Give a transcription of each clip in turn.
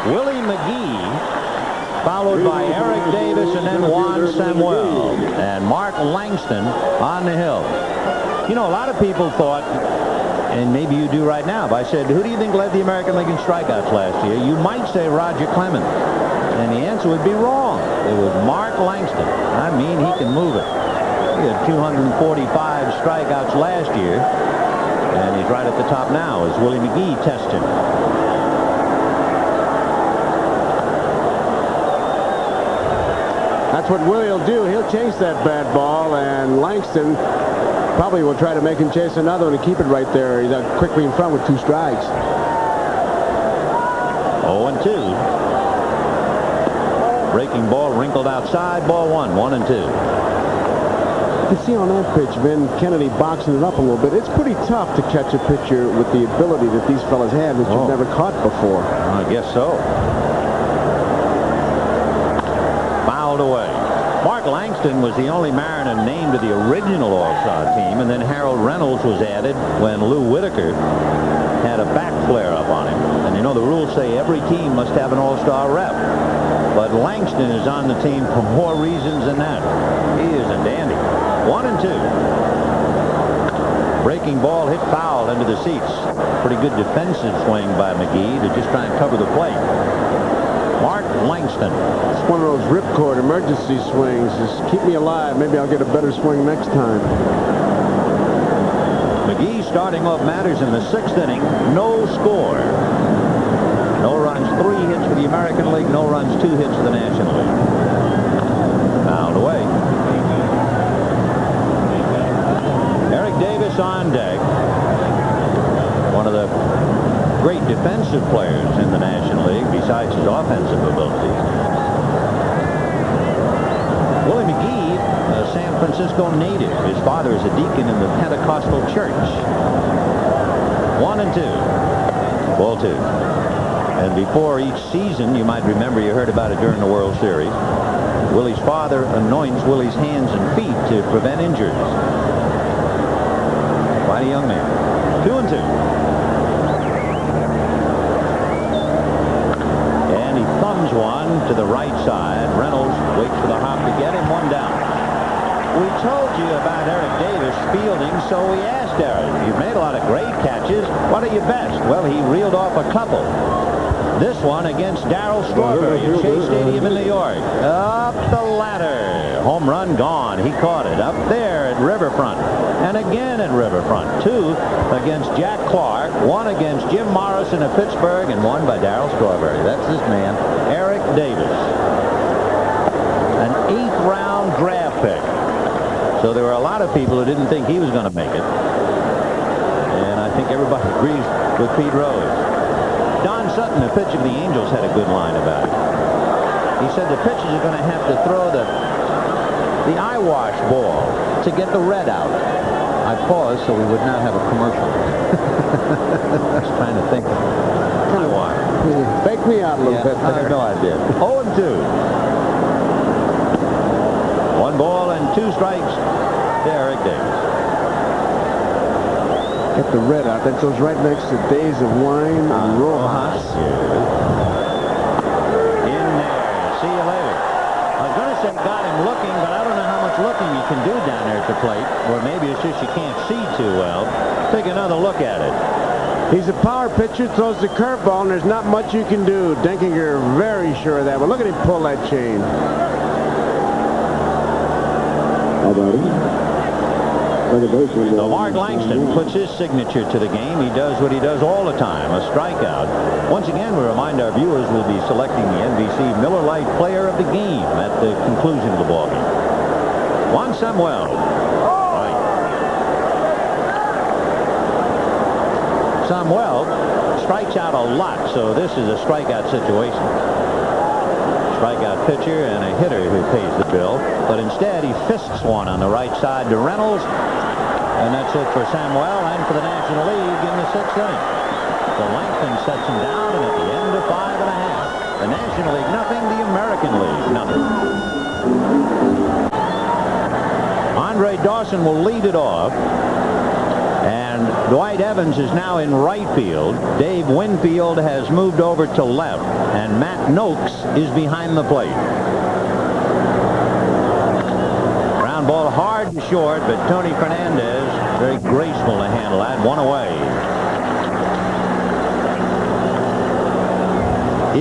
Willie McGee, followed by Eric Davis, and then Juan Samuel and Mark Langston on the hill. You know, a lot of people thought, and maybe you do right now, if I said, who do you think led the American League in strikeouts last year? You might say Roger Clemens. And the answer would be wrong. It was Mark Langston. I mean, he can move it. He had 245 strikeouts last year. And he's right at the top now as Willie McGee tests him. That's what Willie will do. He'll chase that bad ball, and Langston probably will try to make him chase another one and keep it right there. He's quickly in front with 2 strikes. 0-2. Breaking ball wrinkled outside. Ball 1. 1-2. You can see on that pitch, Vin Kennedy boxing it up a little bit. It's pretty tough to catch a pitcher with the ability that these fellas have that you've never caught before. I guess so. Fouled away. Mark Langston was the only Mariner named to the original All-Star team, and then Harold Reynolds was added when Lou Whitaker had a back flare-up on him. And you know the rules say every team must have an All-Star rep. But Langston is on the team for more reasons than that. He is a dandy. 1-2. Breaking ball hit foul into the seats. Pretty good defensive swing by McGee to just try and cover the plate. Mark Langston. It's one of those ripcord emergency swings. Just keep me alive. Maybe I'll get a better swing next time. McGee starting off matters in the 6th inning. No score. No runs, 3 hits for the American League. No runs, 2 hits for the National League. Fouled away. Eric Davis on deck. One of the great defensive players in the National League besides his offensive abilities. Willie McGee, a San Francisco native. His father is a deacon in the Pentecostal church. 1-2. Ball 2. And before each season, you might remember you heard about it during the World Series, Willie's father anoints Willie's hands and feet to prevent injuries. Quite a young man. 2-2. And he thumbs one to the right side. Reynolds waits for the hop to get him. 1 down. We told you about Eric Davis fielding, so we asked Eric, you've made a lot of great catches. What are your best? Well, he reeled off a couple. This one against Darryl Strawberry at Shea Stadium in New York. Up the ladder. Home run gone. He caught it up there at Riverfront. And again at Riverfront. 2 against Jack Clark. 1 against Jim Morrison of Pittsburgh. And 1 by Darryl Strawberry. That's this man, Eric Davis. An 8th round draft pick. So there were a lot of people who didn't think he was going to make it. And I think everybody agrees with Pete Rose. Don Sutton, the pitcher of the Angels, had a good line about it. He said the pitchers are going to have to throw the eye wash ball to get the red out. I paused so we would not have a commercial. I was trying to think. Eye wash. Fake me out a little bit there. I have no idea. 0-2. 1 ball and 2 strikes to Eric Davis. Get the red out. That goes right next to Days of Wine and Rojas. In there. See you later. I was going to say got him looking, but I don't know how much looking you can do down there at the plate. Or maybe it's just you can't see too well. Take another look at it. He's a power pitcher, throws the curveball, and there's not much you can do. Denkinger very sure of that. But look at him pull that chain. How about him? So Mark Langston puts his signature to the game. He does what he does all the time, a strikeout. Once again, we remind our viewers we'll be selecting the NBC Miller Lite Player of the Game at the conclusion of the ballgame. Juan Samuel. Right. Samuel strikes out a lot, so this is a strikeout situation. Strikeout pitcher and a hitter who pays the bill, but instead he fists one on the right side to Reynolds, and that's it for Samuel and for the National League in the 6th inning. So Langston sets him down, and at the end of 5 1/2, the National League nothing, the American League nothing. Andre Dawson will lead it off, and Dwight Evans is now in right field. Dave Winfield has moved over to left, and Matt Noakes is behind the plate. Ground ball hard and short, but Tony Fernandez very graceful to handle that. One away.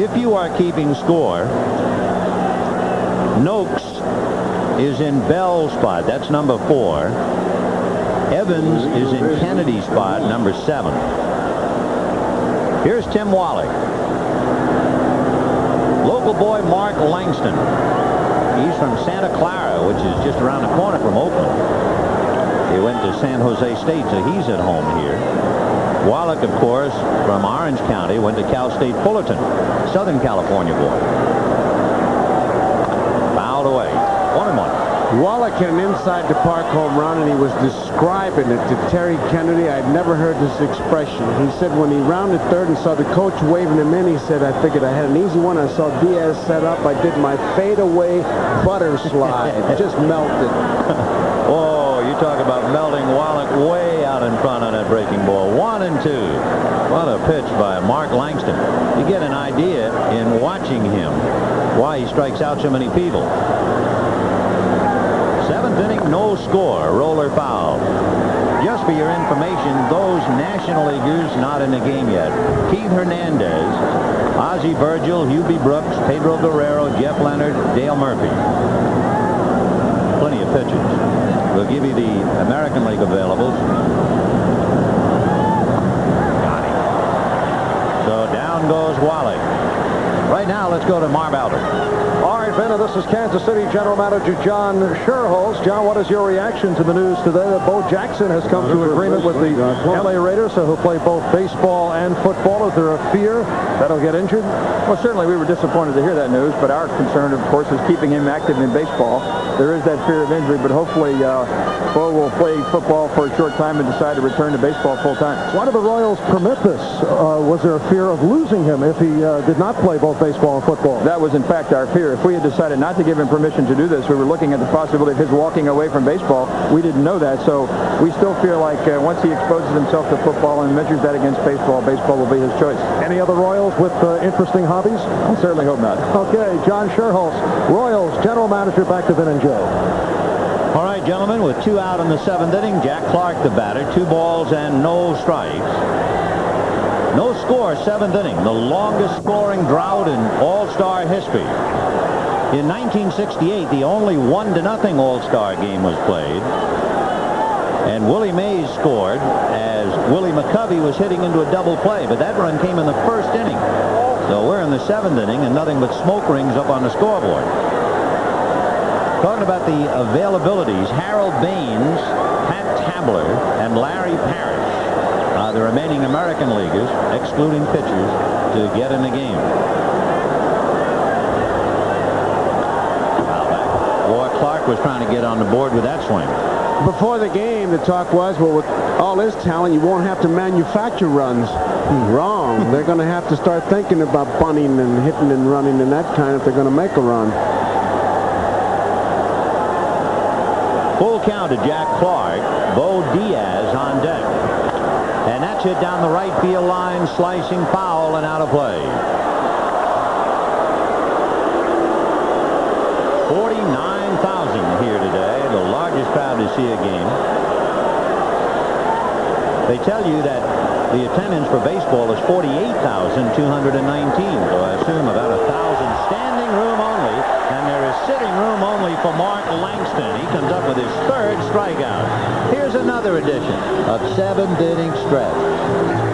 If you are keeping score, Noakes is in Bell's spot. That's number 4. Evans is in Kennedy's spot, number 7. Here's Tim Wallach. Local boy Mark Langston. He's from Santa Clara, which is just around the corner from Oakland. He went to San Jose State, so he's at home here. Wallach, of course, from Orange County, went to Cal State Fullerton, Southern California boy. Fouled away. 1-1. Wallach hit an inside the park home run, and he was describing it to Terry Kennedy. I'd never heard this expression. He said when he rounded third and saw the coach waving him in, he said, I figured I had an easy one. I saw Diaz set up. I did my fadeaway butter slide. Just melted. Oh, you talk about melting. Wallach way out in front on that breaking ball. 1-2. What a pitch by Mark Langston. You get an idea in watching him why he strikes out so many people. 7th inning, no score. Roller foul. Just for your information, those National Leaguers not in the game yet: Keith Hernandez, Ozzie Virgil, Hubie Brooks, Pedro Guerrero, Jeff Leonard, Dale Murphy. Plenty of pitchers. We'll give you the American League availables. Got him. So down goes Wallach. Right now, let's go to Marv Albert. All right, Vin, this is Kansas City General Manager John Sherholz. John, what is your reaction to the news today that Bo Jackson has come to agreement with the LA Raiders, who play both baseball and football? Is there a fear that he'll get injured? Well, certainly we were disappointed to hear that news, but our concern, of course, is keeping him active in baseball. There is that fear of injury, but hopefully Bo will play football for a short time and decide to return to baseball full time. Why do the Royals permit this? Was there a fear of losing him if he did not play both baseball and football? That was, in fact, our fear. If we had decided not to give him permission to do this, we were looking at the possibility of his walking away from baseball. We didn't know that, so we still feel like once he exposes himself to football and measures that against baseball, baseball will be his choice. Any other Royals with interesting hobbies? I certainly hope not. Okay, John Sherholz, Royals General Manager, back to Vin and Joe. All right, gentlemen, with 2 out in the 7th inning, Jack Clark the batter, 2 balls and no strikes. No score, 7th inning, the longest scoring drought in All-Star history. In 1968, the only 1-0 All-Star game was played, and Willie Mays scored as Willie McCovey was hitting into a double play, but that run came in the 1st inning. So we're in the 7th inning, and nothing but smoke rings up on the scoreboard. Talking about the availabilities, Harold Baines, Pat Tabler, and Larry Parrish, the remaining American leaguers, excluding pitchers, to get in the game. Clark was trying to get on the board with that swing. Before the game, the talk was, well, with all his talent, you won't have to manufacture runs. Wrong. They're going to have to start thinking about bunting and hitting and running and that kind if they're going to make a run. Full count to Jack Clark. Bo Diaz on deck. And that's hit down the right field line, slicing foul and out of play. 49,000 here today, the largest crowd to see a game. They tell you that the attendance for baseball is 48,219, so I assume about 1,000. Standing room only, and there is sitting room only for Mark Langston. He comes up with his 3rd strikeout. Here's another edition of 7th inning stretch.